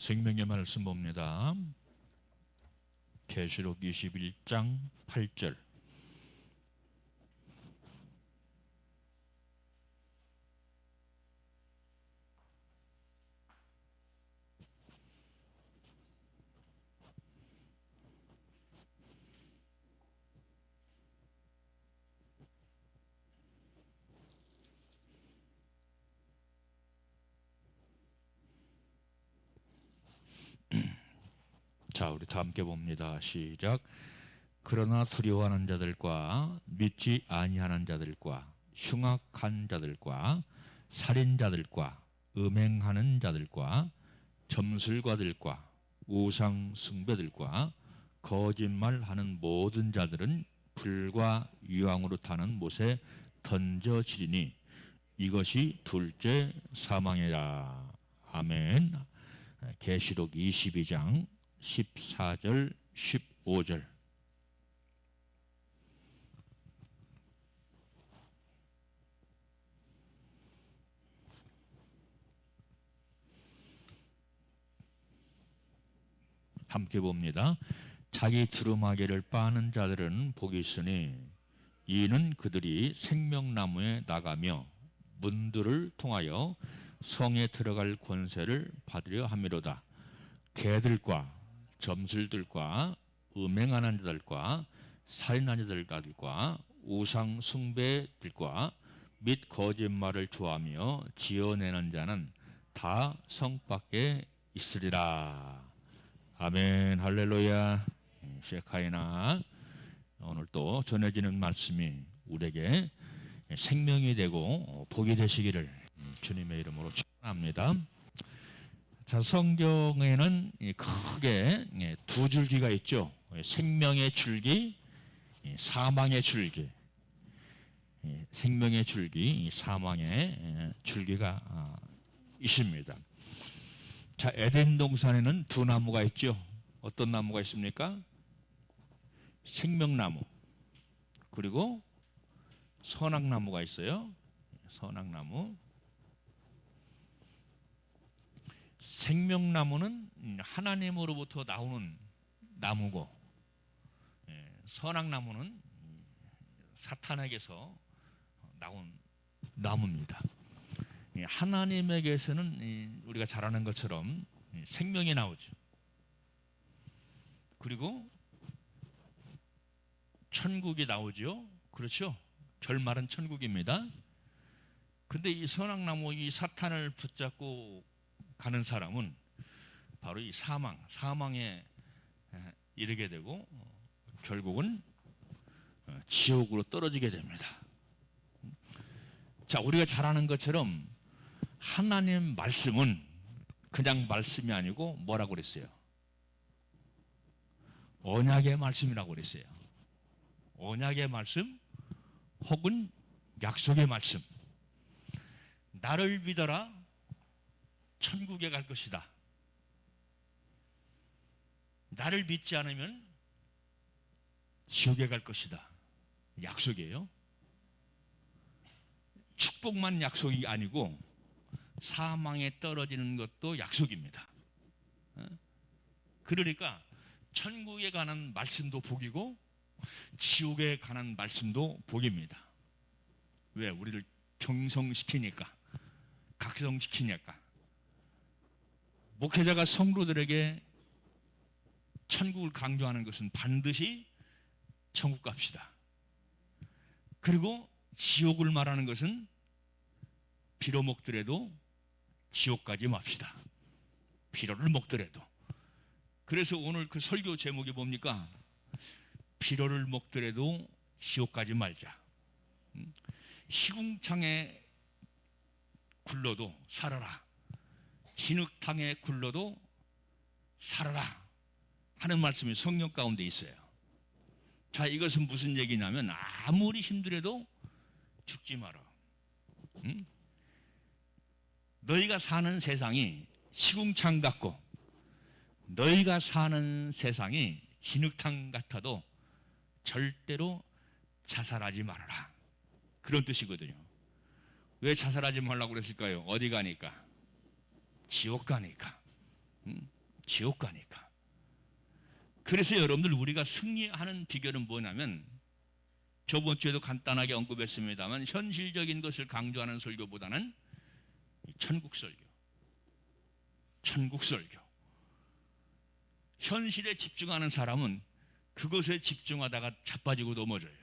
생명의 말씀 봅니다. 계시록 21장 8절. 자, 우리 다 함께 봅니다. 시작. 그러나 두려워하는 자들과 믿지 아니하는 자들과 흉악한 자들과 살인자들과 음행하는 자들과 점술가들과 우상 숭배들과 거짓말하는 모든 자들은 불과 유황으로 타는 못에 던져지리니 이것이 둘째 사망이라. 아멘. 계시록 22장 14절 15절. 함께 봅니다. 자기 두루마기를 빠는 자들은 복이 있으니 이는 그들이 생명나무에 나가며 문들을 통하여 성에 들어갈 권세를 받으려 함이로다. 개들과 점술들과 음행하는 자들과 살인하는 자들과 우상 숭배들과 및 거짓말을 좋아하며 지어내는 자는 다 성 밖에 있으리라. 아멘. 할렐루야. 셰카이나. 오늘 또 전해지는 말씀이 우리에게 생명이 되고 복이 되시기를 주님의 이름으로 축원합니다. 자, 성경에는 크게 두 줄기가 있죠. 생명의 줄기, 사망의 줄기. 생명의 줄기, 사망의 줄기가 있습니다. 자, 에덴 동산에는 두 나무가 있죠. 어떤 나무가 있습니까? 생명나무, 그리고 선악나무가 있어요. 선악나무. 생명나무는 하나님으로부터 나오는 나무고, 선악나무는 사탄에게서 나온 나무입니다. 하나님에게서는 우리가 잘 아는 것처럼 생명이 나오죠. 그리고 천국이 나오죠. 그렇죠? 결말은 천국입니다. 근데 이 선악나무, 이 사탄을 붙잡고 가는 사람은 바로 이 사망에 이르게 되고 결국은 지옥으로 떨어지게 됩니다. 자, 우리가 잘 아는 것처럼 하나님 말씀은 그냥 말씀이 아니고 뭐라고 그랬어요? 언약의 말씀이라고 그랬어요. 언약의 말씀 혹은 약속의 말씀. 나를 믿어라, 천국에 갈 것이다. 나를 믿지 않으면 지옥에 갈 것이다. 약속이에요. 축복만 약속이 아니고 사망에 떨어지는 것도 약속입니다. 그러니까 천국에 관한 말씀도 복이고 지옥에 관한 말씀도 복입니다. 왜? 우리를 경성시키니까, 각성시키니까. 목회자가 성도들에게 천국을 강조하는 것은 반드시 천국 갑시다. 그리고 지옥을 말하는 것은 비로 먹더라도 지옥 가지 맙시다. 비료를 먹더라도. 그래서 오늘 그 설교 제목이 뭡니까? 비료를 먹더라도 지옥 가지 말자. 시궁창에 굴러도 살아라. 진흙탕에 굴러도 살아라 하는 말씀이 성경 가운데 있어요. 자, 이것은 무슨 얘기냐면 아무리 힘들어도 죽지 마라. 너희가 사는 세상이 시궁창 같고 너희가 사는 세상이 진흙탕 같아도 절대로 자살하지 말아라. 그런 뜻이거든요. 왜 자살하지 말라고 그랬을까요? 어디 가니까? 지옥 가니까. 지옥 가니까. 그래서 여러분들 우리가 승리하는 비결은 뭐냐면, 저번 주에도 간단하게 언급했습니다만 현실적인 것을 강조하는 설교보다는 천국 설교, 천국 설교. 현실에 집중하는 사람은 그것에 집중하다가 자빠지고 넘어져요.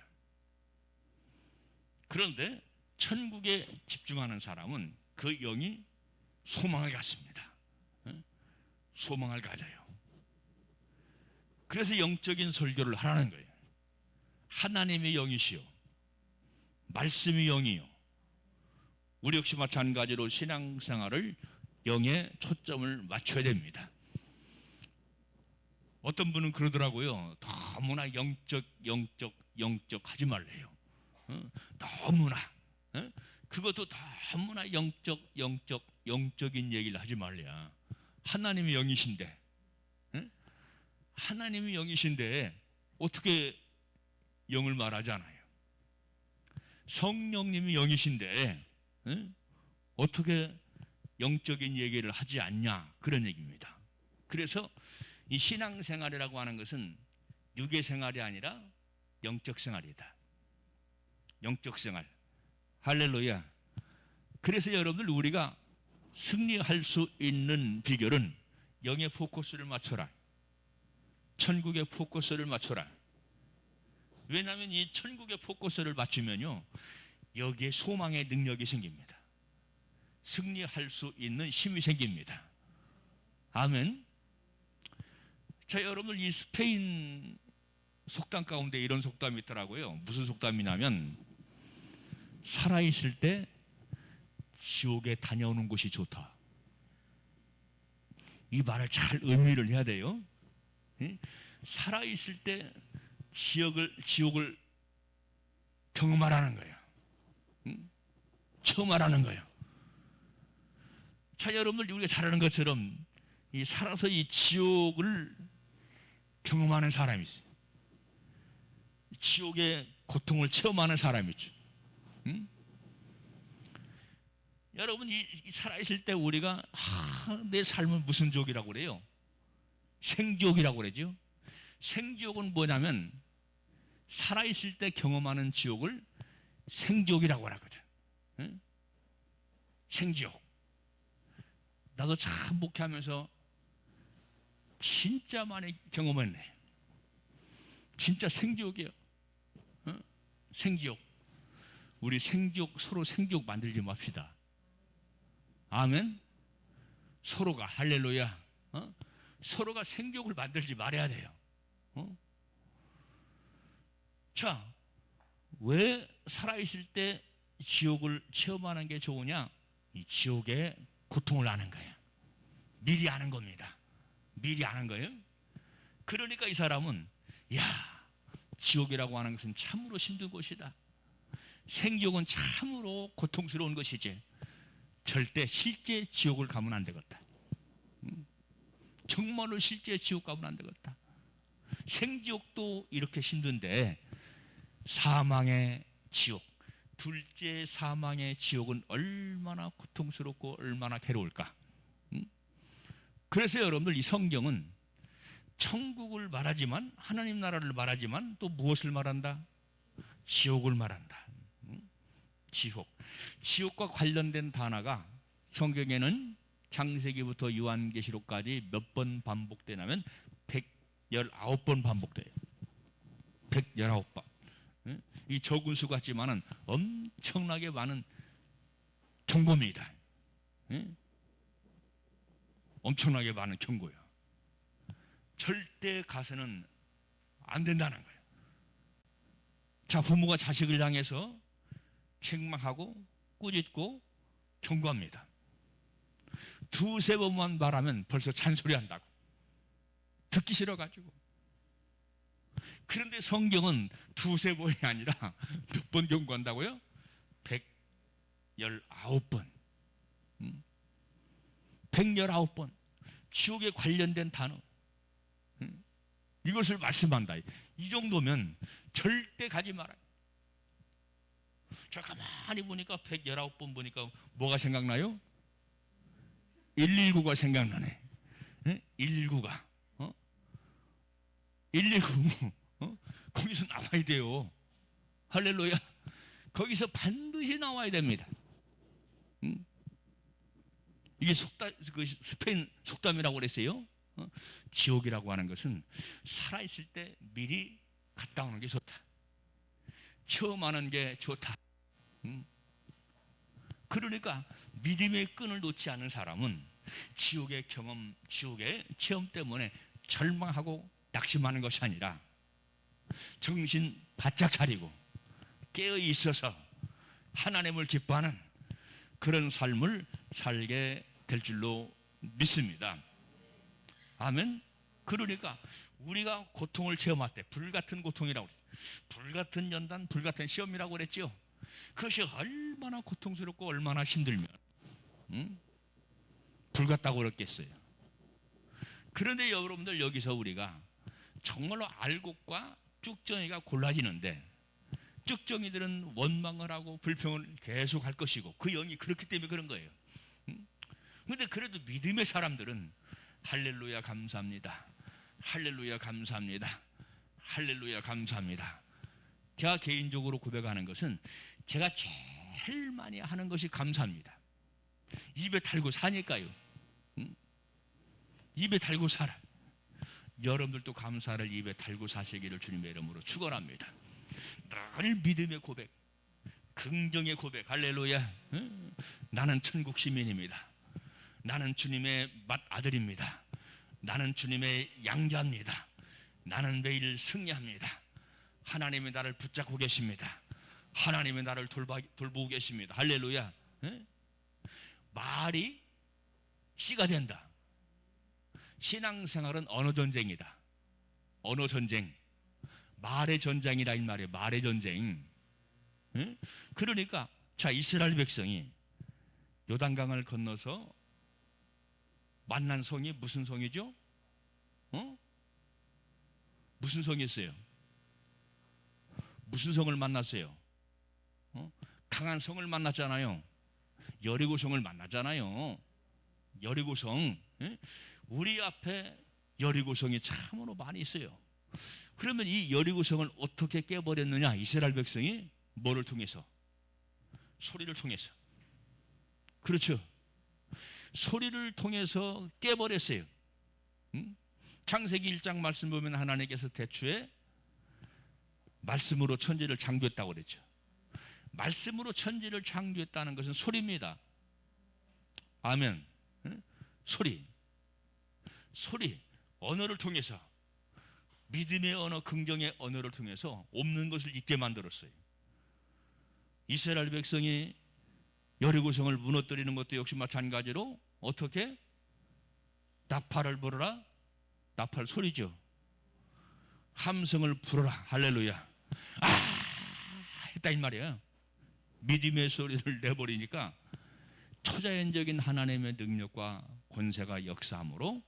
그런데 천국에 집중하는 사람은 그 영이 소망을 갖습니다. 소망을 가져요. 그래서 영적인 설교를 하라는 거예요. 하나님의 영이시요, 말씀의 영이요. 우리 역시 마찬가지로 신앙생활을 영에 초점을 맞춰야 됩니다. 어떤 분은 그러더라고요. 너무나 영적 하지 말래요. 너무나. 그것도 너무나 영적인 얘기를 하지 말래야. 하나님의 영이신데, 하나님의 영이신데 어떻게 영을 말하지 않아요? 성령님이 영이신데 어떻게 영적인 얘기를 하지 않냐, 그런 얘기입니다. 그래서 이 신앙생활이라고 하는 것은 육의 생활이 아니라 영적 생활이다. 영적 생활. 할렐루야. 그래서 여러분들 우리가 승리할 수 있는 비결은 영의 포커스를 맞춰라. 천국의 포커스를 맞춰라. 왜냐하면 이 천국의 포커스를 맞추면요, 여기에 소망의 능력이 생깁니다. 승리할 수 있는 힘이 생깁니다. 아멘. 자, 여러분들 이 스페인 속담 가운데 이런 속담이 있더라고요. 무슨 속담이냐면, 살아있을 때 지옥에 다녀오는 것이 좋다. 이 말을 잘 의미를 해야 돼요. 살아있을 때 지옥을 경험하라는 거예요. 처음 하라는 거예요. 자, 여러분들 우리가 잘 아는 것처럼 이 살아서 이 지옥을 경험하는 사람이 있어요. 지옥의 고통을 체험하는 사람이 있죠. 여러분 이 살아있을 때 우리가 내 삶은 무슨 지옥이라고 그래요? 생지옥이라고 그러죠. 생지옥은 뭐냐면 살아있을 때 경험하는 지옥을 생지옥이라고 하거든. 생지옥. 나도 참 목회하면서 진짜 많이 경험했네. 진짜 생지옥이에요. 생지옥. 우리 생지옥, 서로 생지옥 만들지 맙시다. 아멘. 서로가, 할렐루야. 서로가 생지옥을 만들지 말아야 돼요. 자, 왜 살아있을 때 지옥을 체험하는 게 좋으냐? 이 지옥의 고통을 아는 거예요. 미리 아는 겁니다. 미리 아는 거예요. 그러니까 이 사람은, 야, 지옥이라고 하는 것은 참으로 힘든 것이다. 생지옥은 참으로 고통스러운 것이지. 절대 실제 지옥을 가면 안 되겠다. 정말로 실제 지옥 가면 안 되겠다. 생지옥도 이렇게 힘든데 사망의 지옥, 둘째 사망의 지옥은 얼마나 고통스럽고 얼마나 괴로울까. 그래서 여러분들 이 성경은 천국을 말하지만, 하나님 나라를 말하지만 또 무엇을 말한다? 지옥을 말한다. 지옥. 지옥과 관련된 단어가 성경에는 창세기부터 요한계시록까지 몇 번 반복되냐면 119번 반복돼요. 119번. 이 적은 수 같지만은 엄청나게 많은 경고입니다. 엄청나게 많은 경고예요. 절대 가서는 안 된다는 거예요. 자, 부모가 자식을 향해서 책망하고 꾸짖고 경고합니다. 두세 번만 말하면 벌써 잔소리한다고. 듣기 싫어가지고. 그런데 성경은 두세 번이 아니라 몇 번 경고한다고요? 119번. 119번. 지옥에 관련된 단어. 이것을 말씀한다. 이 정도면 절대 가지 말아요. 저 가만히 보니까 119번 보니까 뭐가 생각나요? 119가 생각나네. 119가 119 거기서 나와야 돼요. 할렐루야. 거기서 반드시 나와야 됩니다. 이게 그 스페인 속담이라고 그랬어요. 지옥이라고 하는 것은 살아있을 때 미리 갔다 오는 게 좋다. 체험하는 게 좋다. 그러니까 믿음의 끈을 놓지 않은 사람은 지옥의 경험, 지옥의 체험 때문에 절망하고 낙심하는 것이 아니라 정신 바짝 차리고 깨어 있어서 하나님을 기뻐하는 그런 삶을 살게 될 줄로 믿습니다. 아멘. 그러니까 우리가 고통을 체험할 때 불같은 고통이라고 그랬죠. 불같은 연단, 불같은 시험이라고 그랬죠. 그것이 얼마나 고통스럽고 얼마나 힘들면 불같다고 그랬겠어요. 그런데 여러분들 여기서 우리가 정말로 알곡과 쭉정이가 골라지는데 쭉정이들은 원망을 하고 불평을 계속 할 것이고 그 영이 그렇기 때문에 그런 거예요. 그런데 그래도 믿음의 사람들은 할렐루야 감사합니다. 할렐루야 감사합니다. 할렐루야 감사합니다. 제가 개인적으로 고백하는 것은 제가 제일 많이 하는 것이 감사합니다. 입에 달고 사니까요. 입에 달고 살아. 여러분들도 감사를 입에 달고 사시기를 주님의 이름으로 축원합니다. 늘 믿음의 고백, 긍정의 고백. 할렐루야. 나는 천국 시민입니다. 나는 주님의 맏아들입니다. 나는 주님의 양자입니다. 나는 매일 승리합니다. 하나님이 나를 붙잡고 계십니다. 하나님이 나를 돌보고 계십니다. 할렐루야. 말이 씨가 된다. 신앙생활은 언어 전쟁이다. 언어 전쟁. 말의 전쟁이라 이 말이에요. 말의 전쟁. 그러니까 자 이스라엘 백성이 요단강을 건너서 만난 성이 무슨 성이죠? 무슨 성이었어요? 무슨 성을 만났어요? 강한 성을 만났잖아요. 여리고성을 만났잖아요. 여리고성. 우리 앞에 여리고성이 참으로 많이 있어요. 그러면 이 여리고성을 어떻게 깨버렸느냐? 이스라엘 백성이 뭐를 통해서? 소리를 통해서. 그렇죠. 소리를 통해서 깨버렸어요. 창세기 1장 말씀 보면 하나님께서 대추에 말씀으로 천지를 창조했다고 그랬죠. 말씀으로 천지를 창조했다는 것은 소리입니다. 아멘. 소리. 언어를 통해서 믿음의 언어, 긍정의 언어를 통해서 없는 것을 있게 만들었어요. 이스라엘 백성이 여리고성을 무너뜨리는 것도 역시 마찬가지로 어떻게? 나팔을 불어라. 나팔 소리죠. 함성을 불어라. 할렐루야. 했다 이 말이에요. 믿음의 소리를 내버리니까 초자연적인 하나님의 능력과 권세가 역사함으로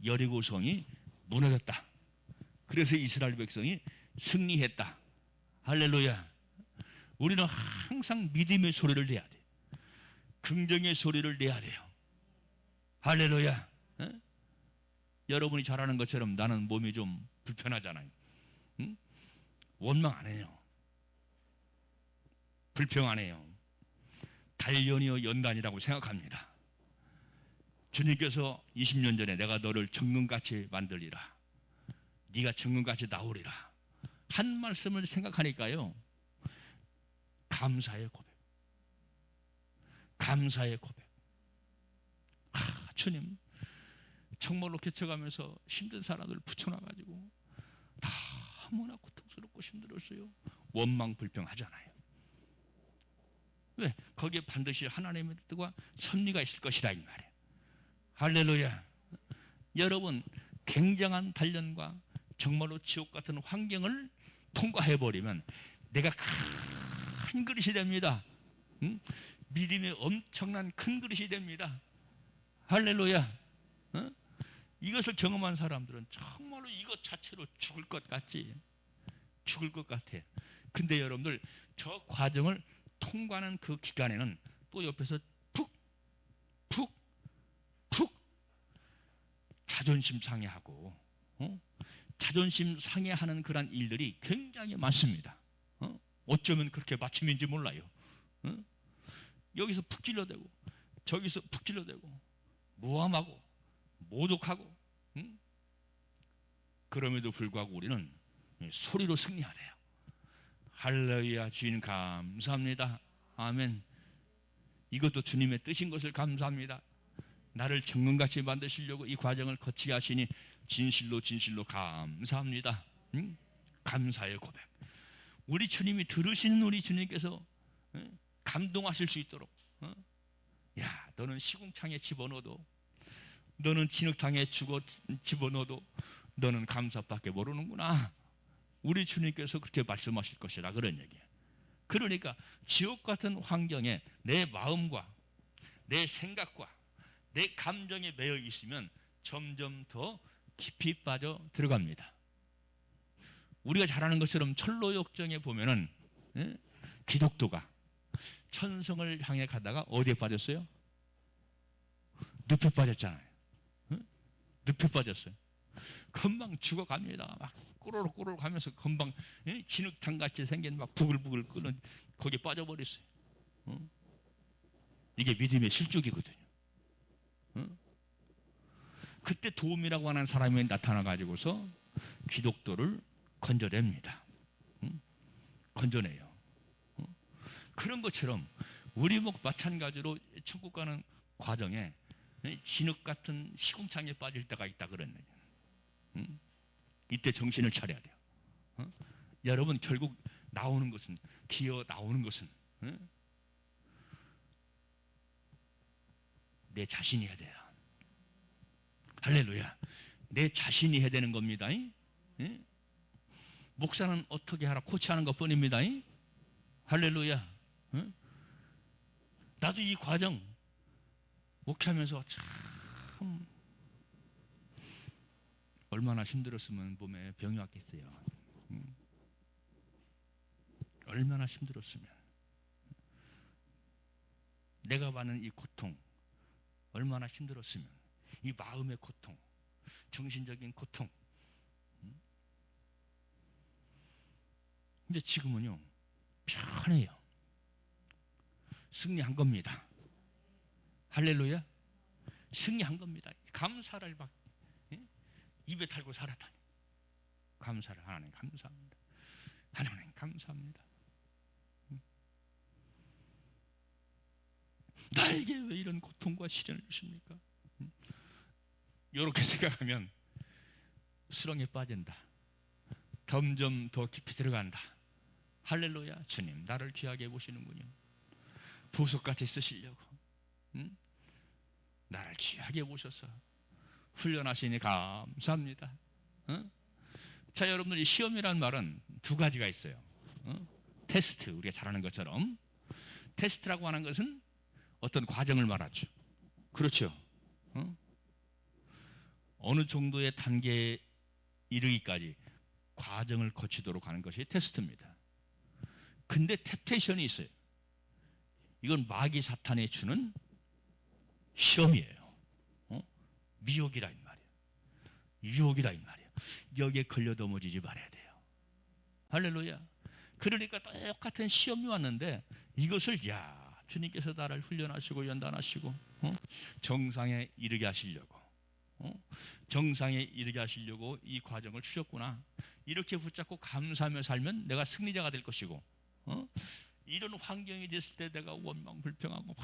여리고성이 무너졌다. 그래서 이스라엘 백성이 승리했다. 할렐루야. 우리는 항상 믿음의 소리를 내야 돼. 긍정의 소리를 내야 돼요. 할렐루야. 여러분이 잘 아는 것처럼 나는 몸이 좀 불편하잖아요. 원망 안 해요. 불평 안 해요. 단련이요 연단이라고 생각합니다. 주님께서 20년 전에 내가 너를 정금같이 만들리라. 네가 정금같이 나오리라. 한 말씀을 생각하니까요. 감사의 고백. 감사의 고백. 주님 정말로 개척하면서 힘든 사람들 붙여놔가지고 너무나 고통스럽고 힘들었어요. 원망 불평하잖아요. 왜? 거기에 반드시 하나님의 뜻과 섭리가 있을 것이라 이 말이에요. 할렐루야. 여러분 굉장한 단련과 정말로 지옥 같은 환경을 통과해버리면 내가 큰 그릇이 됩니다. 믿음의 엄청난 큰 그릇이 됩니다. 할렐루야. 이것을 경험한 사람들은 정말로 이것 자체로 죽을 것 같지. 죽을 것 같아. 근데 여러분들 저 과정을 통과하는 그 기간에는 또 옆에서 푹 자존심 상해하고 자존심 상해하는 그런 일들이 굉장히 많습니다. 어쩌면 그렇게 맞춤인지 몰라요. 여기서 푹 찔러대고 저기서 푹 찔러대고 모함하고 모독하고 그럼에도 불구하고 우리는 소리로 승리하래요. 할렐루야. 주님 감사합니다. 아멘. 이것도 주님의 뜻인 것을 감사합니다. 나를 정금같이 만드시려고 이 과정을 거치게 하시니 진실로 진실로 감사합니다. 감사의 고백. 우리 주님이 들으시는 우리 주님께서 감동하실 수 있도록 야, 너는 시궁창에 집어넣어도, 너는 진흙탕에 집어넣어도 너는 감사밖에 모르는구나. 우리 주님께서 그렇게 말씀하실 것이다, 그런 얘기예요. 그러니까 지옥 같은 환경에 내 마음과 내 생각과 내 감정에 매여 있으면 점점 더 깊이 빠져 들어갑니다. 우리가 잘 아는 것처럼 철로역정에 보면은 기독도가 천성을 향해 가다가 어디에 빠졌어요? 늪에 빠졌잖아요. 늪에 빠졌어요. 금방 죽어갑니다. 막 꼬로록 꼬로록 하면서 금방 진흙탕같이 생긴 막 부글부글 끓는 거기에 빠져버렸어요. 이게 믿음의 실족이거든요. 그때 도움이라고 하는 사람이 나타나가지고서 기독도를 건져냅니다. 건져내요. 그런 것처럼 우리 목 마찬가지로 천국 가는 과정에 진흙 같은 시궁창에 빠질 때가 있다 그랬네요. 이때 정신을 차려야 돼요. 여러분, 결국 나오는 것은, 기어 나오는 것은 내 자신이 해야 돼요. 할렐루야. 내 자신이 해야 되는 겁니다. 목사는 어떻게 하라 코치하는 것 뿐입니다. 할렐루야. 나도 이 과정 목회하면서 참 얼마나 힘들었으면 몸에 병이 왔겠어요. 얼마나 힘들었으면. 내가 받는 이 고통 얼마나 힘들었으면. 이 마음의 고통, 정신적인 고통. 근데 지금은요 편해요. 승리한 겁니다. 할렐루야. 승리한 겁니다. 감사를 막 입에 달고 살았다니. 감사를. 하나님 감사합니다. 하나님 감사합니다. 나에게 왜 이런 고통과 시련을 주십니까? 이렇게 생각하면 수렁에 빠진다. 점점 더 깊이 들어간다. 할렐루야. 주님 나를 귀하게 보시는군요. 보석같이 쓰시려고 나를 귀하게 보셔서 훈련하시니 감사합니다. 자, 여러분들, 이 시험이란 말은 두 가지가 있어요. 테스트, 우리가 잘 아는 것처럼 테스트라고 하는 것은 어떤 과정을 말하죠. 그렇죠. 어느 정도의 단계에 이르기까지 과정을 거치도록 하는 것이 테스트입니다. 근데 템테이션이 있어요. 이건 마귀 사탄이 주는 시험이에요. 미혹이라 이 말이에요. 유혹이라 이 말이에요. 여기에 걸려 넘어지지 말아야 돼요. 할렐루야. 그러니까 똑같은 시험이 왔는데 이것을 주님께서 나를 훈련하시고 연단하시고 정상에 이르게 하시려고 정상에 이르게 하시려고 이 과정을 주셨구나. 이렇게 붙잡고 감사하며 살면 내가 승리자가 될 것이고 이런 환경이 됐을 때 내가 원망 불평하고 막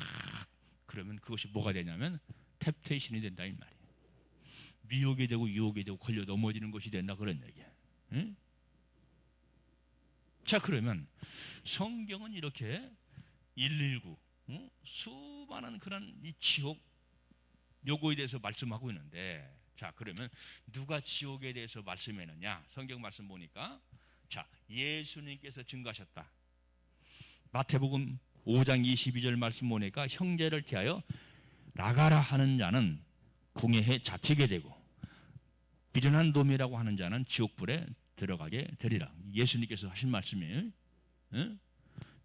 그러면 그것이 뭐가 되냐면 템테이션이 된다 이 말이에요. 미혹이 되고 유혹이 되고 걸려 넘어지는 것이 된다 그런 얘기예요. 자, 그러면 성경은 이렇게 119 수많은 그런 이 지옥 요거에 대해서 말씀하고 있는데, 자, 그러면 누가 지옥에 대해서 말씀했느냐? 성경 말씀 보니까 자, 예수님께서 증거하셨다. 마태복음 5장 22절 말씀 보니까 형제를 대하여 나가라 하는 자는 공회에 잡히게 되고 미련한 놈이라고 하는 자는 지옥불에 들어가게 되리라. 예수님께서 하신 말씀이에요.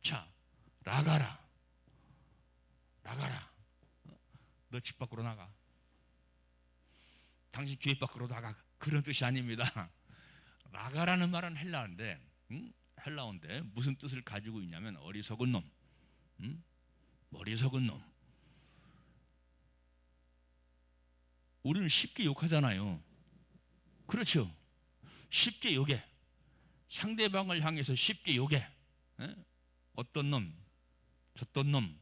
자, 나가라. 나가라. 너 집 밖으로 나가. 당신 교회 밖으로 나가, 그런 뜻이 아닙니다. 라가라는 말은 헬라어인데, 헬라어인데 무슨 뜻을 가지고 있냐면 어리석은 놈, 어리석은 놈. 우리는 쉽게 욕하잖아요. 그렇죠? 쉽게 욕해. 상대방을 향해서 쉽게 욕해. 어떤 놈, 저떤 놈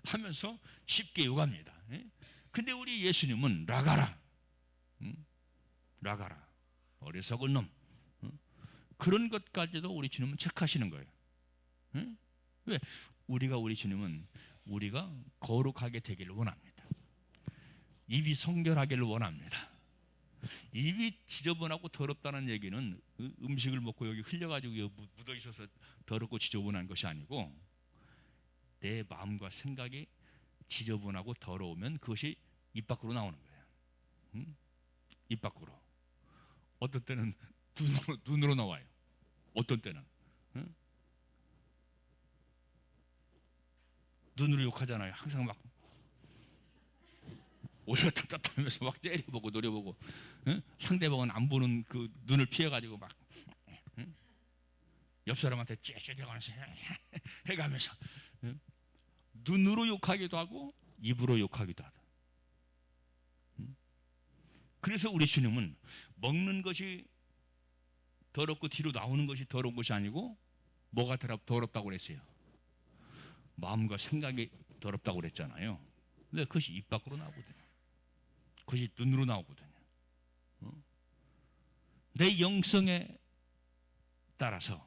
하면서 쉽게 욕합니다. 근데 우리 예수님은 라가라, 라가라, 어리석은 놈, 그런 것까지도 우리 주님은 체크하시는 거예요. 왜? 우리 주님은 우리가 거룩하게 되기를 원합니다. 입이 성결하기를 원합니다. 입이 지저분하고 더럽다는 얘기는 음식을 먹고 여기 흘려가지고 묻어 있어서 더럽고 지저분한 것이 아니고, 내 마음과 생각이 지저분하고 더러우면 그것이 입 밖으로 나오는 거예요. 입 밖으로. 어떤 때는 눈으로 나와요. 어떤 때는 눈으로 욕하잖아요. 항상 막 올렸다 하면서 막 째려보고 노려보고, 상대방은 안 보는 그 눈을 피해가지고 막 옆 사람한테 째려가면서 해가면서 눈으로 욕하기도 하고 입으로 욕하기도 하다. 그래서 우리 주님은 먹는 것이 더럽고 뒤로 나오는 것이 더러운 것이 아니고 뭐가 더럽다고 그랬어요? 마음과 생각이 더럽다고 그랬잖아요. 근데 그것이 입 밖으로 나오거든요. 그것이 눈으로 나오거든요. 내 영성에 따라서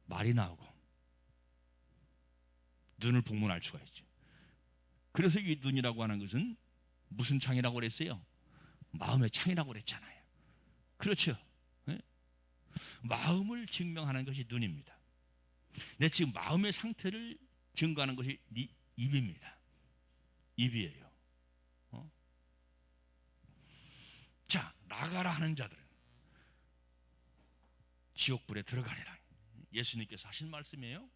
말이 나오고 눈을 복문할 수가 있죠. 그래서 이 눈이라고 하는 것은 무슨 창이라고 그랬어요? 마음의 창이라고 그랬잖아요. 그렇죠? 마음을 증명하는 것이 눈입니다. 내 지금 마음의 상태를 증거하는 것이 네 입입니다. 입이에요. 자, 나가라 하는 자들은 지옥불에 들어가리라. 예수님께서 하신 말씀이에요.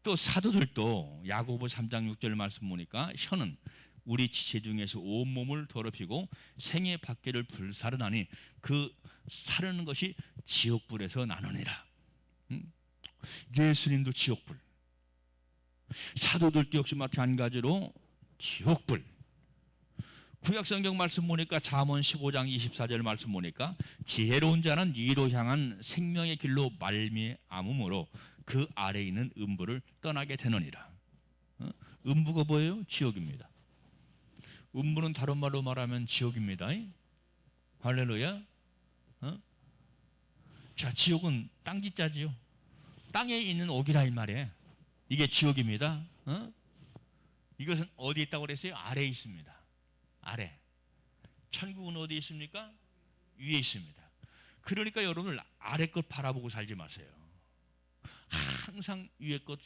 또 사도들도 야고보 3장 6절 말씀 보니까 혀는 우리 지체 중에서 온몸을 더럽히고 생의 밖에를 불사르나니 그 사르는 것이 지옥불에서 나느니라. 예수님도 지옥불, 사도들도 역시 마찬가지로 지옥불. 구약성경 말씀 보니까 잠언 15장 24절 말씀 보니까 지혜로운 자는 위로 향한 생명의 길로 말미암음으로 그 아래에 있는 음부를 떠나게 되느니라. 음부가 뭐예요? 지옥입니다. 음부는 다른 말로 말하면 지옥입니다. 할렐루야. 자, 지옥은 땅짓자지요. 땅에 있는 옥이라 이 말이에요. 이게 지옥입니다. 이것은 어디에 있다고 그랬어요? 아래에 있습니다. 아래. 천국은 어디에 있습니까? 위에 있습니다. 그러니까 여러분 아래 것 바라보고 살지 마세요. 항상 위에 것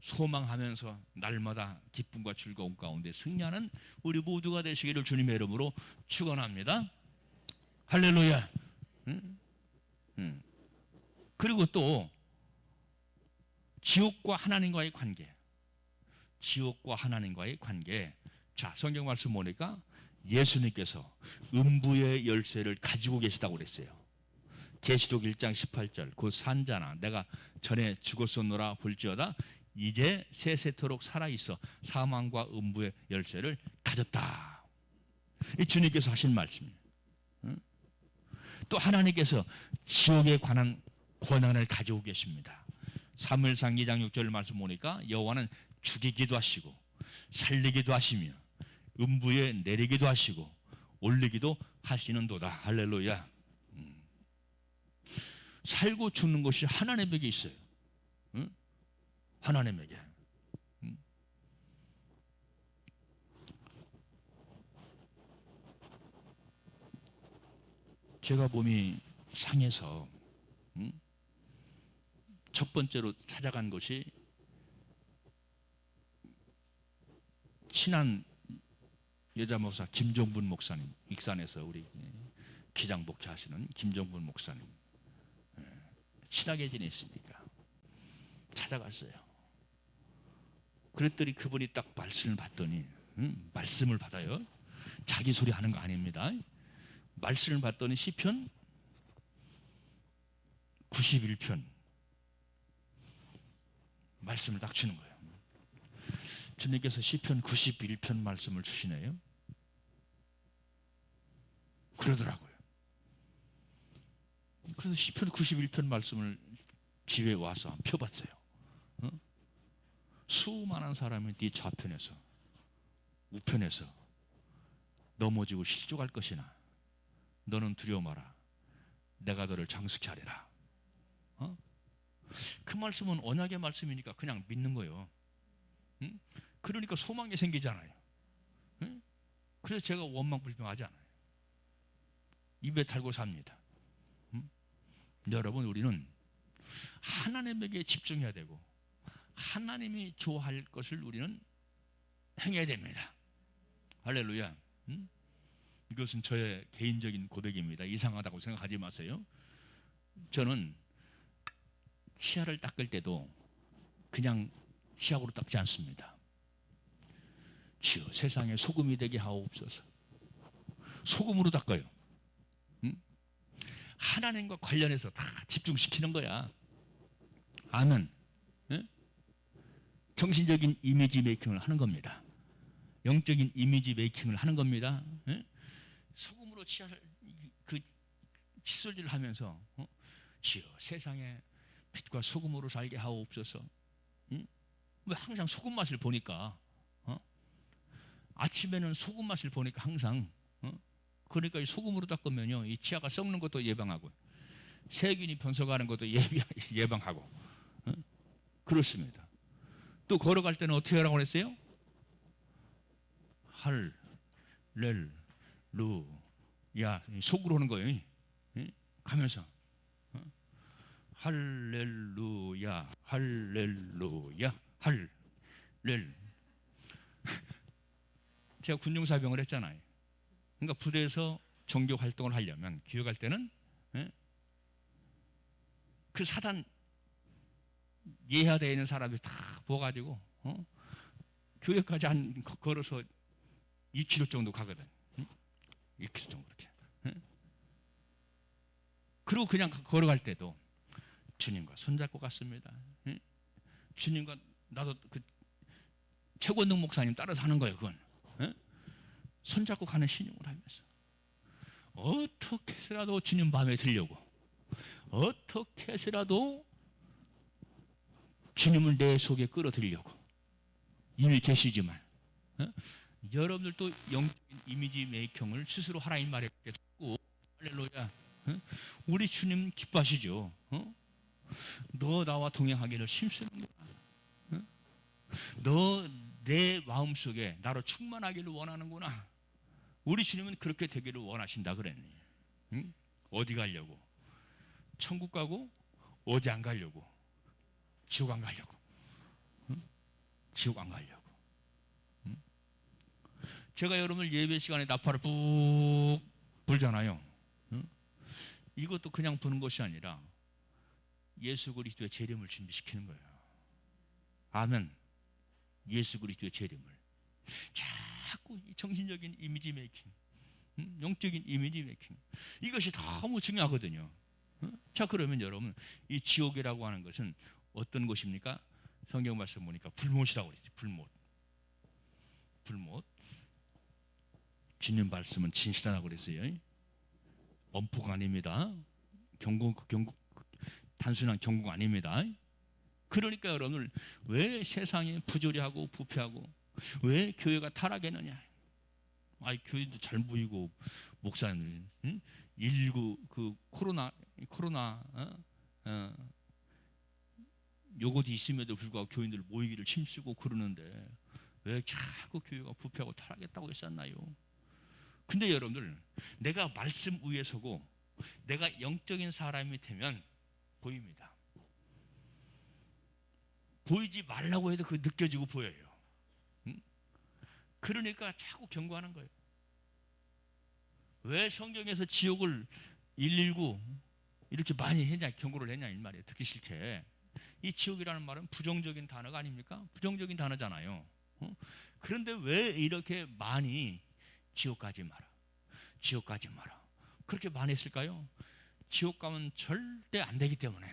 소망하면서 날마다 기쁨과 즐거움 가운데 승리하는 우리 모두가 되시기를 주님의 이름으로 축원합니다. 할렐루야. 그리고 또 지옥과 하나님과의 관계. 지옥과 하나님과의 관계. 자, 성경 말씀 보니까 예수님께서 음부의 열쇠를 가지고 계시다고 그랬어요. 계시록 1장 18절 그 산자나 내가 전에 죽었었노라 볼지어다 이제 세세토록 살아있어 사망과 음부의 열쇠를 가졌다. 이 주님께서 하신 말씀이에요. 또 하나님께서 지옥에 관한 권한을 가지고 계십니다. 사무엘상 2장 6절 말씀 보니까 여호와는 죽이기도 하시고 살리기도 하시며 음부에 내리기도 하시고 올리기도 하시는도다. 할렐루야. 살고 죽는 것이 하나님에게 있어요. 하나님에게. 제가 몸이 상해서 첫 번째로 찾아간 곳이 친한 여자 목사 김종분 목사님, 익산에서 우리 기장 목회하시는 김종분 목사님 친하게 지냈으니까 찾아갔어요. 그랬더니 그분이 딱 말씀을 받더니 말씀을 받아요. 자기 소리 하는 거 아닙니다. 말씀을 봤더니 시편 91편 말씀을 딱 주는 거예요. 주님께서 시편 91편 말씀을 주시네요. 그러더라고요. 그래서 시편 91편 말씀을 집에 와서 펴봤어요. 수많은 사람이 네 좌편에서 우편에서 넘어지고 실족할 것이나 너는 두려워 마라. 내가 너를 장수케 하리라. 그 말씀은 언약의 말씀이니까 그냥 믿는 거예요. 그러니까 소망이 생기잖아요. 그래서 제가 원망불평하지 않아요. 입에 달고 삽니다. 여러분, 우리는 하나님에게 집중해야 되고 하나님이 좋아할 것을 우리는 행해야 됩니다. 할렐루야. 이것은 저의 개인적인 고백입니다. 이상하다고 생각하지 마세요. 저는 치아를 닦을 때도 그냥 치약으로 닦지 않습니다. 주여 세상에 소금이 되게 하옵소서. 소금으로 닦아요. 하나님과 관련해서 다 집중시키는 거야. 아멘. 정신적인 이미지 메이킹을 하는 겁니다. 영적인 이미지 메이킹을 하는 겁니다. 소금으로 치아를 칫솔질을 하면서 주여 세상에 빛과 소금으로 살게 하옵소서. 왜 항상 소금 맛을 보니까 아침에는 소금 맛을 보니까 항상 그러니까 이 소금으로 닦으면요 이 치아가 썩는 것도 예방하고 세균이 번성하는 것도 예방하고 그렇습니다. 또 걸어갈 때는 어떻게 하라고 그랬어요? 할렐루야 속으로 하는 거예요. 가면서 할렐루야 할렐루야 할렐 제가 군용사병을 했잖아요. 그러니까 부대에서 종교 활동을 하려면 교육할 때는 그 사단 예하되어 있는 사람이 다 모아가지고 교회까지 한 걸어서 2km 정도 가거든. 2km 정도 그렇게. 그리고 그냥 걸어갈 때도 주님과 손잡고 갔습니다. 주님과 나도 그 최권능 목사님 따라서 하는 거예요. 그건 손잡고 가는 신용을 하면서 어떻게 해서라도 주님 밤에 들려고 어떻게 해서라도 주님을 내 속에 끌어들이려고 이미 계시지만 여러분들도 영적인 이미지 메이킹을 스스로 하나님 말에 듣고 할렐루야 우리 주님 기뻐하시죠. 너 나와 동행하기를 힘쓰는구나. 너 내 마음속에 나로 충만하기를 원하는구나. 우리 주님은 그렇게 되기를 원하신다 그랬니? 어디 가려고? 천국 가고 어디 안 가려고? 지옥 안 가려고. 지옥 안 가려고. 제가 여러분들 예배 시간에 나팔을 푹 불잖아요. 이것도 그냥 부는 것이 아니라 예수 그리스도의 재림을 준비시키는 거예요. 아멘. 예수 그리스도의 재림을 자꾸 정신적인 이미지 메이킹, 영적인 이미지 메이킹 이것이 너무 중요하거든요. 자 그러면 여러분 이 지옥이라고 하는 것은 어떤 곳입니까? 성경 말씀 보니까 불못이라고 그러지. 불못. 주님 말씀은 진실하다고 그랬어요. 엄포가 아닙니다. 경고 단순한 경고가 아닙니다. 그러니까 여러분 왜 세상이 부조리하고 부패하고 왜 교회가 타락했느냐? 교회도 잘 보이고 목사님 119 그 코로나 요것이 있음에도 불구하고 교인들 모이기를 힘쓰고 그러는데 왜 자꾸 교회가 부패하고 타락했다고 했었나요? 근데 여러분들 내가 말씀 위에 서고 내가 영적인 사람이 되면 보입니다. 보이지 말라고 해도 그 느껴지고 보여요. 그러니까 자꾸 경고하는 거예요. 왜 성경에서 지옥을 119 이렇게 많이 했냐, 경고를 했냐 이 말이에요. 듣기 싫게. 이 지옥이라는 말은 부정적인 단어가 아닙니까? 부정적인 단어잖아요. 그런데 왜 이렇게 많이 지옥 가지 마라. 지옥 가지 마라. 그렇게 많이 했을까요? 지옥 가면 절대 안 되기 때문에.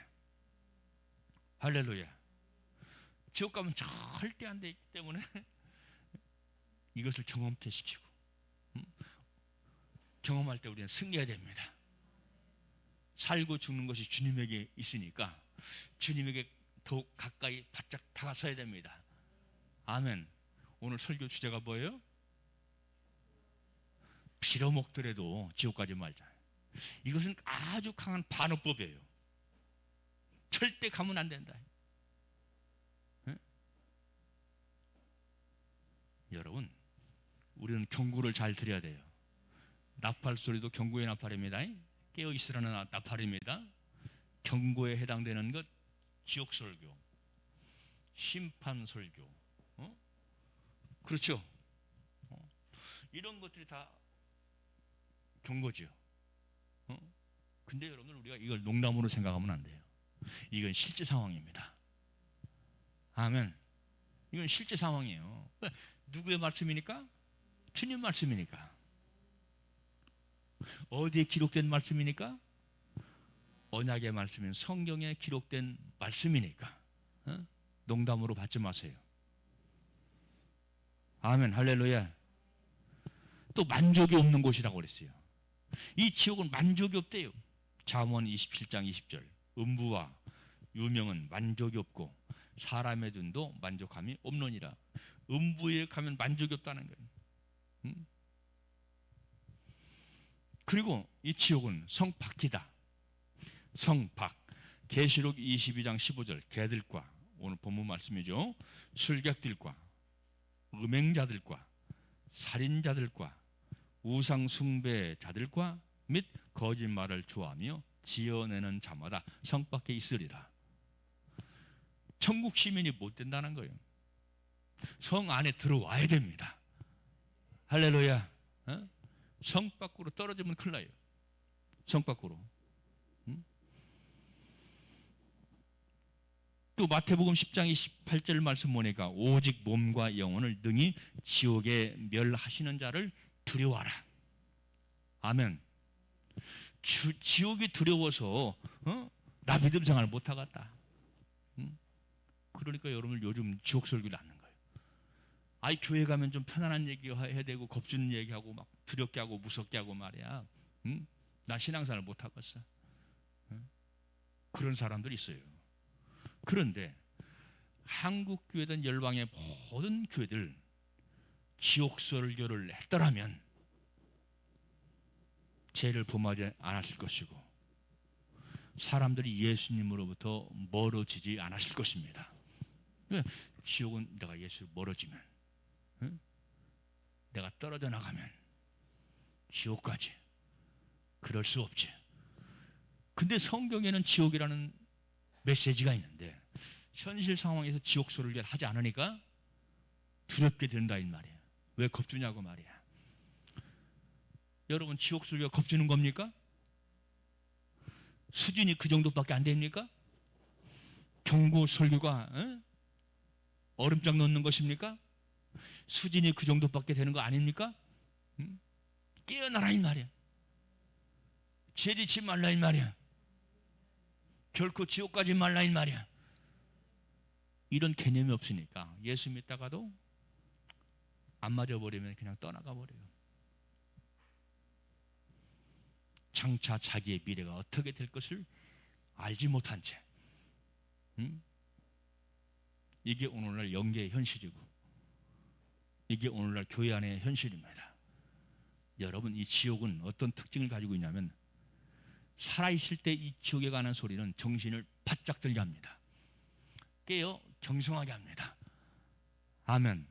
할렐루야. 지옥 가면 절대 안 되기 때문에 이것을 경험케 시키고, 경험할 때 우리는 승리해야 됩니다. 살고 죽는 것이 주님에게 있으니까 주님에게 더욱 가까이 바짝 다가서야 됩니다. 아멘. 오늘 설교 주제가 뭐예요? 빌어먹더라도 지옥 가지 말자. 이것은 아주 강한 반어법이에요. 절대 가면 안 된다. 네? 여러분, 우리는 경고를 잘 드려야 돼요. 나팔 소리도 경고의 나팔입니다. 깨어 있으라는 나팔입니다. 경고에 해당되는 것, 지옥 설교, 심판 설교, 그렇죠? 이런 것들이 다 경고죠. 근데 여러분, 우리가 이걸 농담으로 생각하면 안 돼요. 이건 실제 상황입니다. 아멘. 이건 실제 상황이에요. 누구의 말씀이니까? 주님 말씀이니까. 어디에 기록된 말씀이니까? 언약의 말씀인 성경에 기록된 말씀이니까. 농담으로 받지 마세요. 아멘. 할렐루야. 또 만족이 없는 곳이라고 그랬어요. 이 지옥은 만족이 없대요. 잠언 27장 20절. 음부와 유명은 만족이 없고 사람의 눈도 만족함이 없느니라. 음부에 가면 만족이 없다는 거예요. 그리고 이 지옥은 성박이다. 성박. 계시록 22장 15절. 개들과, 오늘 본문 말씀이죠, 술객들과 음행자들과 살인자들과 우상 숭배자들과 및 거짓말을 좋아하며 지어내는 자마다 성 밖에 있으리라. 천국 시민이 못 된다는 거예요. 성 안에 들어와야 됩니다. 할렐루야. 성 밖으로 떨어지면 큰일 나요. 성 밖으로. 또 마태복음 10장 28절 말씀 보니까 오직 몸과 영혼을 능히 지옥에 멸하시는 자를 두려워하라. 아멘. 지옥이 두려워서 나 믿음 생활 못하겠다. 그러니까 여러분 요즘 지옥 설교를 하는 거예요. 아이, 교회 가면 좀 편안한 얘기 해야 되고 겁주는 얘기하고 막 두렵게 하고 무섭게 하고 말이야. 나 신앙생활 못하겠어. 그런 사람들이 있어요. 그런데 한국 교회든 열방의 모든 교회들 지옥 설교를 했더라면 죄를 범하지 않았을 것이고 사람들이 예수님으로부터 멀어지지 않았을 것입니다. 지옥은 내가 예수 멀어지면, 내가 떨어져 나가면 지옥까지. 그럴 수 없지. 근데 성경에는 지옥이라는 메시지가 있는데 현실 상황에서 지옥 설교를 하지 않으니까 두렵게 된다 이 말이야. 왜 겁주냐고 말이야. 여러분, 지옥 설교가 겁주는 겁니까? 수준이 그 정도밖에 안 됩니까? 경고 설교가 얼음장 넣는 것입니까? 수준이 그 정도밖에 되는 거 아닙니까? 깨어나라 이 말이야. 죄짓지 말라 이 말이야. 결코 지옥 가지 말라 이 말이야. 이런 개념이 없으니까 예수 믿다가도 안 맞아버리면 그냥 떠나가 버려요. 장차 자기의 미래가 어떻게 될 것을 알지 못한 채. 이게 오늘날 영계의 현실이고 이게 오늘날 교회 안의 현실입니다. 여러분, 이 지옥은 어떤 특징을 가지고 있냐면 살아있을 때 이 지옥에 가는 소리는 정신을 바짝 들게 합니다. 깨어 경성하게 합니다. 아멘.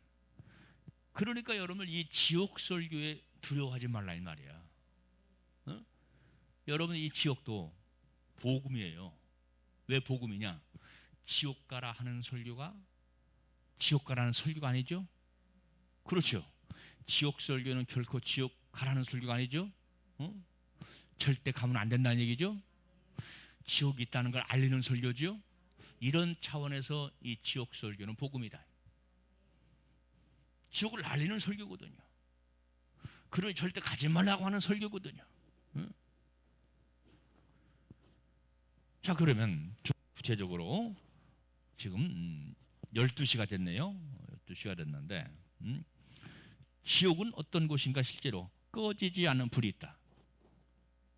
그러니까 여러분, 이 지옥 설교에 두려워하지 말라 이 말이야. 여러분, 이 지옥도 복음이에요. 왜 복음이냐? 지옥 가라 하는 설교가 지옥 가라는 설교가 아니죠? 그렇죠. 지옥 설교는 결코 지옥 가라는 설교가 아니죠? 절대 가면 안 된다는 얘기죠? 지옥이 있다는 걸 알리는 설교죠? 이런 차원에서 이 지옥 설교는 복음이다. 지옥을 알리는 설교거든요. 그러니 절대 가지 말라고 하는 설교거든요. 응? 자, 그러면 구체적으로 지금 12시가 됐네요. 12시가 됐는데 지옥은 어떤 곳인가? 실제로 꺼지지 않는 불이 있다.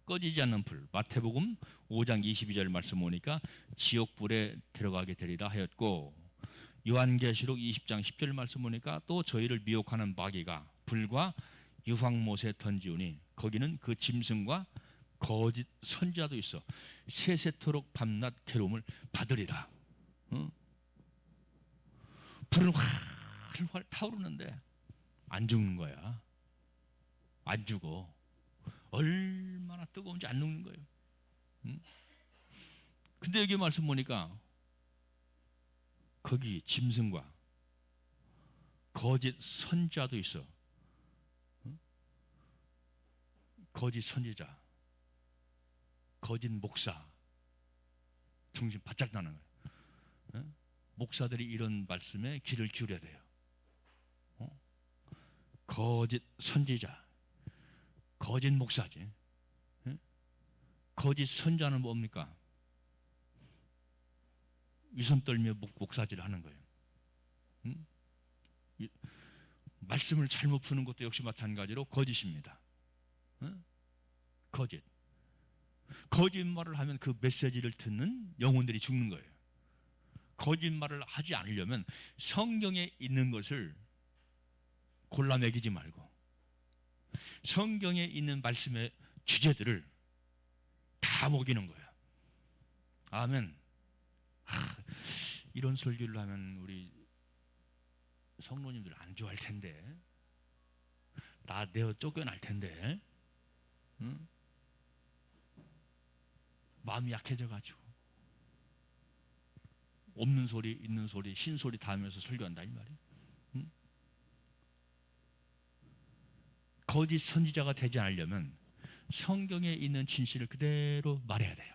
꺼지지 않는 불. 마태복음 5장 22절 말씀 보니까 지옥불에 들어가게 되리라 하였고, 요한계시록 20장 10절 말씀 보니까 또 저희를 미혹하는 마귀가 불과 유황못에 던지우니 거기는 그 짐승과 거짓 선지자도 있어 세세토록 밤낮 괴로움을 받으리라. 불은 활활 타오르는데 안 죽는 거야. 안 죽어. 얼마나 뜨거운지 안 녹는 거예요. 근데 여기 말씀 보니까 거기 짐승과 거짓 선지자도 있어. 거짓 선지자, 거짓 목사, 정신 바짝 나는 거예요. 목사들이 이런 말씀에 귀를 기울여야 돼요. 거짓 선지자, 거짓 목사지. 거짓 선자는 뭡니까? 위선 떨며 목사질을 하는 거예요. 말씀을 잘못 푸는 것도 역시 마찬가지로 거짓입니다. 거짓. 거짓말을 하면 그 메시지를 듣는 영혼들이 죽는 거예요. 거짓말을 하지 않으려면 성경에 있는 것을 골라 매기지 말고 성경에 있는 말씀의 주제들을 다 먹이는 거야. 아멘. 이런 설교를 하면 우리 성도님들 안 좋아할 텐데, 나 내어 쫓겨날 텐데, 마음이 약해져가지고 없는 소리, 있는 소리, 흰소리 다 하면서 설교한다 이 말이에요. 거짓 선지자가 되지 않으려면 성경에 있는 진실을 그대로 말해야 돼요.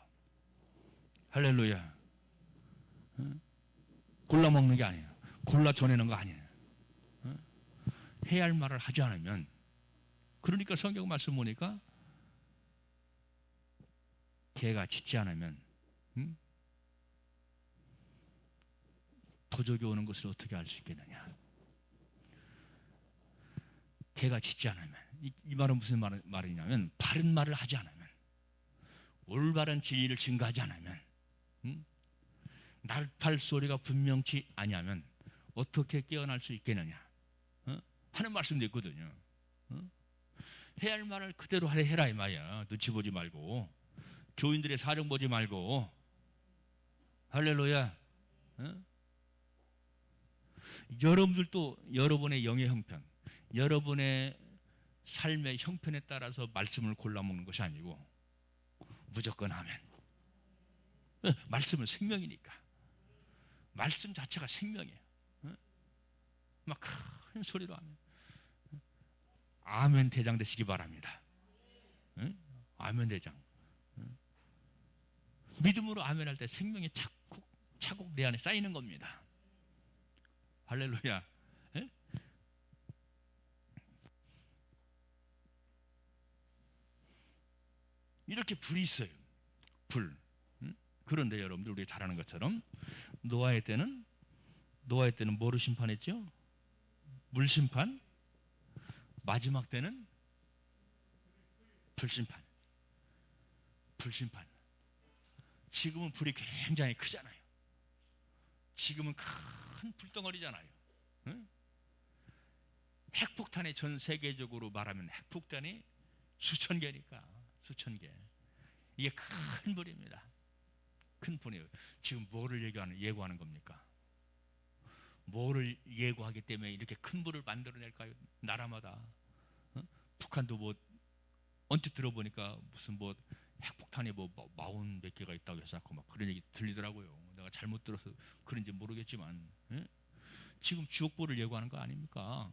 할렐루야. 골라 먹는 게 아니에요. 골라 전하는 거 아니에요. 해야 할 말을 하지 않으면, 그러니까 성경 말씀 보니까 개가 짖지 않으면 도적이 오는 것을 어떻게 알 수 있겠느냐. 개가 짖지 않으면, 이 말은 무슨 말이냐면 바른 말을 하지 않으면, 올바른 진리를 증거하지 않으면, 날팔 소리가 분명치 아니하면 어떻게 깨어날 수 있겠느냐 하는 말씀도 있거든요. 해야 할 말을 그대로 해라 이 말이야. 눈치 보지 말고, 교인들의 사정 보지 말고. 할렐루야. 여러분들도 여러분의 영의 형편, 여러분의 삶의 형편에 따라서 말씀을 골라 먹는 것이 아니고 무조건 하면, 말씀은 생명이니까. 말씀 자체가 생명이에요. 막 큰 소리로 하면 아멘 대장 되시기 바랍니다. 아멘 대장. 믿음으로 아멘 할 때 생명이 차곡 내 안에 쌓이는 겁니다. 할렐루야. 이렇게 불이 있어요. 불. 그런데 여러분들, 우리 잘 아는 것처럼 노아의 때는 뭐로 심판했죠? 물 심판. 마지막 때는 불심판. 불심판. 지금은 불이 굉장히 크잖아요. 지금은 큰 불덩어리잖아요. 핵폭탄이 전 세계적으로 말하면 핵폭탄이 수천 개니까, 수천 개. 이게 큰 불입니다. 큰 불이에요. 지금 뭐를 예고하는 겁니까? 뭐를 예고하기 때문에 이렇게 큰 불을 만들어낼까요? 나라마다. 북한도 뭐 언뜻 들어보니까 무슨 뭐 핵폭탄이 뭐 40 몇 개가 있다고 해서 막 그런 얘기 들리더라고요. 내가 잘못 들어서 그런지 모르겠지만, 지금 지옥불을 예고하는 거 아닙니까?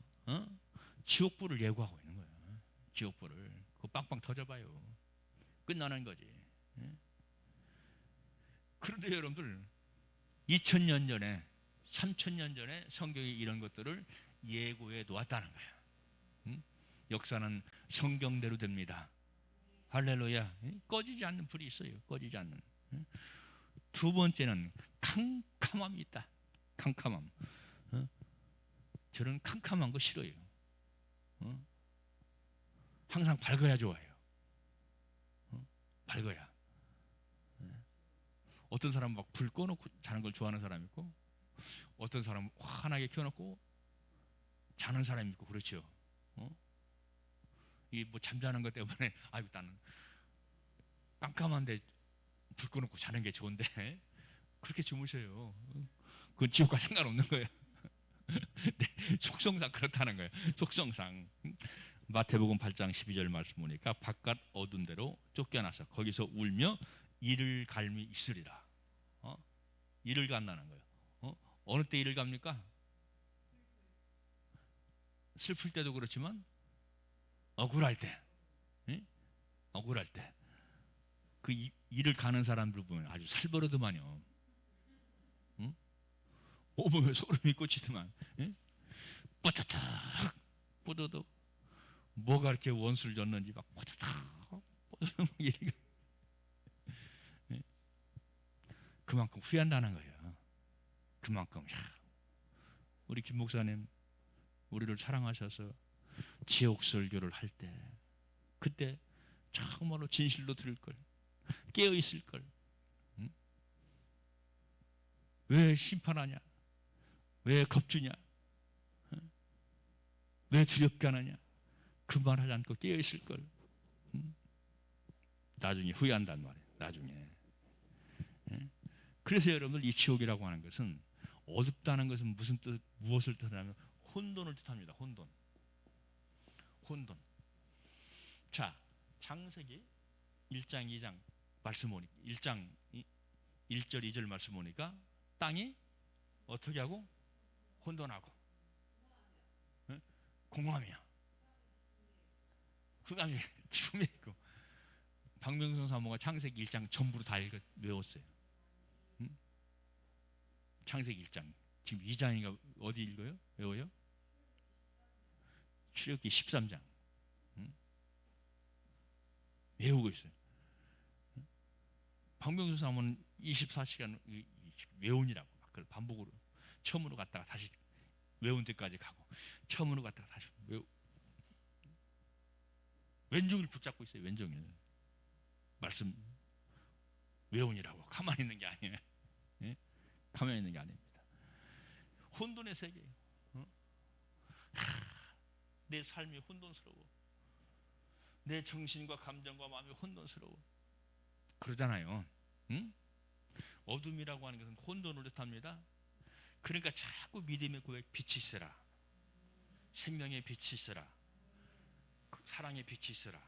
지옥불을 예고하고 있는 거예요. 지옥불을. 그거 빵빵 터져봐요. 끝나는 거지. 그런데 여러분들, 2000년 전에, 3000년 전에 성경이 이런 것들을 예고해 놓았다는 거예요. 역사는 성경대로 됩니다. 할렐루야. 꺼지지 않는 불이 있어요. 꺼지지 않는. 두 번째는 캄캄함이 있다. 캄캄함. 저는 캄캄한 거 싫어요. 항상 밝아야 좋아요. 밝아야. 어떤 사람은 막 불 꺼놓고 자는 걸 좋아하는 사람이 있고, 어떤 사람은 환하게 켜놓고 자는 사람이 있고, 그렇죠. 이 뭐 잠자는 것 때문에 아이고 나는 깜깜한데 불 꺼놓고 자는 게 좋은데 그렇게 주무셔요. 그건 지옥과 상관없는 거예요. 네, 속성상 그렇다는 거예요. 속성상. 마태복음 8장 12절 말씀 보니까 바깥 어두운 데로 쫓겨나서 거기서 울며 이를 갈미 있으리라. 이를 간다는 거예요. 어느 때 이를 갑니까? 슬플 때도 그렇지만 억울할 때, 억울할 때. 그 일을 가는 사람들 보면 아주 살벌하더만요. 보면 소름이 꽂히더만. 뽀드득 뽀드득 뭐가 이렇게 원수를 줬는지 막 뽀드득 뽀드득 이렇게. 그만큼 후회한다는 거예요. 그만큼. 우리 김 목사님 우리를 사랑하셔서 지옥 설교를 할 때 그때 정말로 진실로 들을 걸, 깨어 있을 걸. 왜 심판하냐? 왜 겁주냐? 왜 두렵게 하느냐? 그 말 하지 않고 깨어 있을 걸. 나중에 후회한단 말이에요. 나중에. 그래서 여러분들 이 지옥이라고 하는 것은, 어둡다는 것은 무슨 뜻, 무엇을 뜻하냐면 혼돈을 뜻합니다. 혼돈. 혼돈. 자, 창세기 1장 2장 말씀 보니까 1장 1절 2절 말씀 보니까 땅이 어떻게 하고? 혼돈하고 공허하며 흑암이 기쁨이 있고. 박명선 사모가 창세기 1장 전부로 다 외웠어요. 창세기 1장. 지금 2장인가 어디 읽어요? 외워요? 출애굽기 13장. 외우고 있어요. 박명수 사모는 24시간 외운이라고 막 그걸 반복으로 처음으로 갔다가 다시 외운 데까지 가고 처음으로 갔다가 다시 왼종일 붙잡고 있어요. 왼종일. 말씀 외운이라고. 가만히 있는 게 아니에요. 예? 가만히 있는 게 아닙니다. 혼돈의 세계예요. 내 삶이 혼돈스러워. 내 정신과 감정과 마음이 혼돈스러워. 그러잖아요. 응? 어둠이라고 하는 것은 혼돈을 뜻합니다. 그러니까 자꾸 믿음의 고백, 빛이 있어라. 생명의 빛이 있어라. 사랑의 빛이 있어라.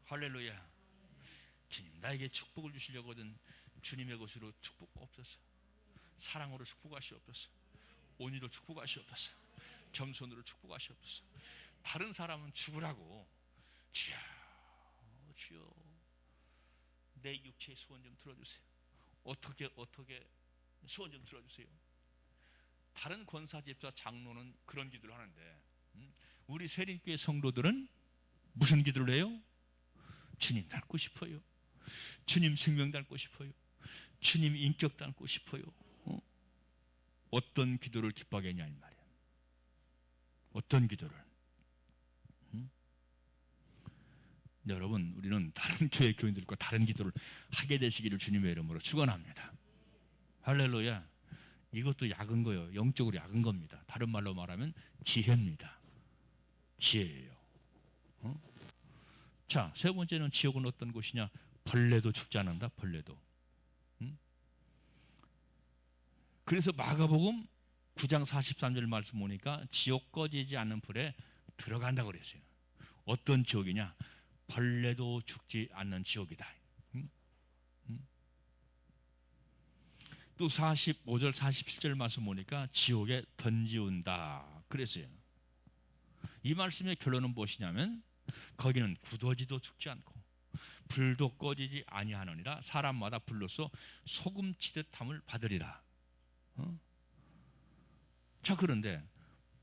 할렐루야. 주님 나에게 축복을 주시려거든 주님의 것으로 축복 없어서, 사랑으로 축복하시옵소서, 온유로 축복하시옵소서, 겸손으로 축복하시옵소서. 다른 사람은 죽으라고. 주여 주여 내 육체의 소원 좀 들어주세요. 어떻게 소원 좀 들어주세요. 다른 권사, 집사, 장로는 그런 기도를 하는데 우리 세린교회 성도들은 무슨 기도를 해요? 주님 닮고 싶어요. 주님 생명 닮고 싶어요. 주님 인격 닮고 싶어요. 어떤 기도를 기뻐하게 했냐 이 말이야. 어떤 기도를. 여러분, 우리는 다른 교회 교인들과 다른 기도를 하게 되시기를 주님의 이름으로 축원합니다. 할렐루야. 이것도 약은 거예요. 영적으로 약은 겁니다. 다른 말로 말하면 지혜입니다. 지혜예요. 자, 세 번째는 지옥은 어떤 곳이냐? 벌레도 죽지 않는다. 벌레도. 그래서 마가복음 9장 43절 말씀 보니까 지옥 꺼지지 않는 불에 들어간다고 그랬어요. 어떤 지옥이냐? 벌레도 죽지 않는 지옥이다. 또 45절 47절 말씀 보니까 지옥에 던지운다 그랬어요. 이 말씀의 결론은 무엇이냐면 거기는 굳어지도 죽지 않고 불도 꺼지지 아니하느니라 사람마다 불로써 소금 치듯함을 받으리라. 자, 그런데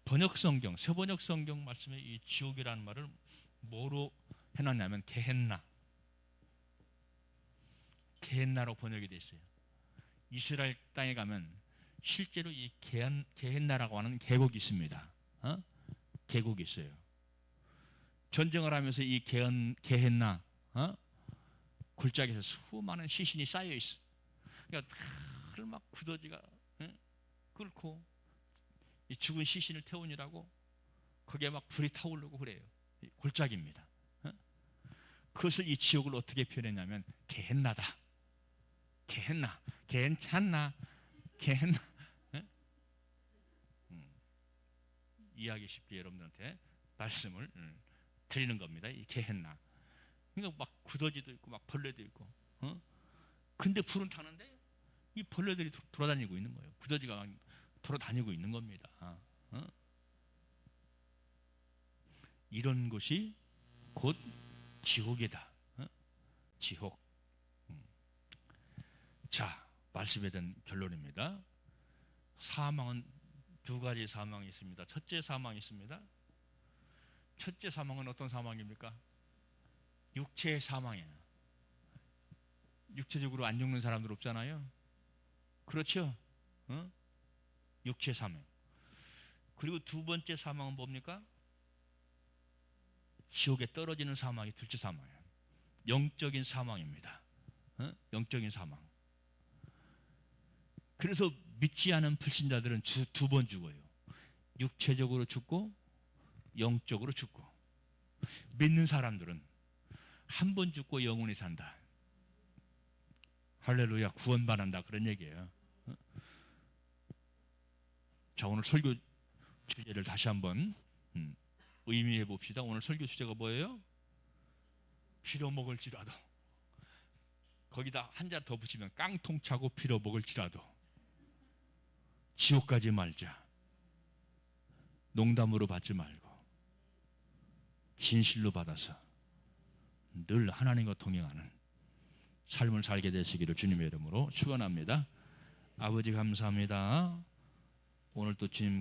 번역 성경, 새번역 성경 말씀에 이 지옥이라는 말을 뭐로 해놨냐면 게헨나로 번역이 돼 있어요. 이스라엘 땅에 가면 실제로 이 게헨나라고 하는 계곡이 있습니다. 계곡이 있어요. 전쟁을 하면서 이 게헨나 골짜기에서 수많은 시신이 쌓여 있어. 그러니까 다들 막 구더지가 끓고 이 죽은 시신을 태우느라고 거기에 막 불이 타오르고 그래요. 골짜기입니다. 그것을 이 지옥을 어떻게 표현했냐면 게헨나다. 게헨나, 괜찮나, 게헨나. 이해하기 쉽게 여러분들한테 말씀을 드리는 겁니다. 이 게헨나. 그러니까 막 구더지도 있고 막 벌레도 있고. 근데 불은 타는데 이 벌레들이 돌아다니고 있는 거예요. 구더지가 돌아다니고 있는 겁니다. 이런 곳이 곧 지옥이다. 지옥. 자, 말씀에 대한 결론입니다. 사망은 두 가지 사망이 있습니다. 첫째 사망이 있습니다. 첫째 사망은 어떤 사망입니까? 육체의 사망이에요. 육체적으로 안 죽는 사람들 없잖아요. 그렇죠? 육체 사망. 그리고 두 번째 사망은 뭡니까? 지옥에 떨어지는 사망이 둘째 사망이에요. 영적인 사망입니다. 영적인 사망. 그래서 믿지 않은 불신자들은 두 번 죽어요. 육체적으로 죽고 영적으로 죽고. 믿는 사람들은 한 번 죽고 영원히 산다. 할렐루야, 구원받는다, 그런 얘기예요. 자, 오늘 설교 주제를 다시 한번 의미해 봅시다. 오늘 설교 주제가 뭐예요? 빌어먹을지라도. 거기다 한 자 더 붙이면 깡통 차고 빌어먹을지라도 지옥 가지 말자. 농담으로 받지 말고 진실로 받아서 늘 하나님과 동행하는 삶을 살게 되시기를 주님의 이름으로 축원합니다. 아버지 감사합니다. 오늘 또 주님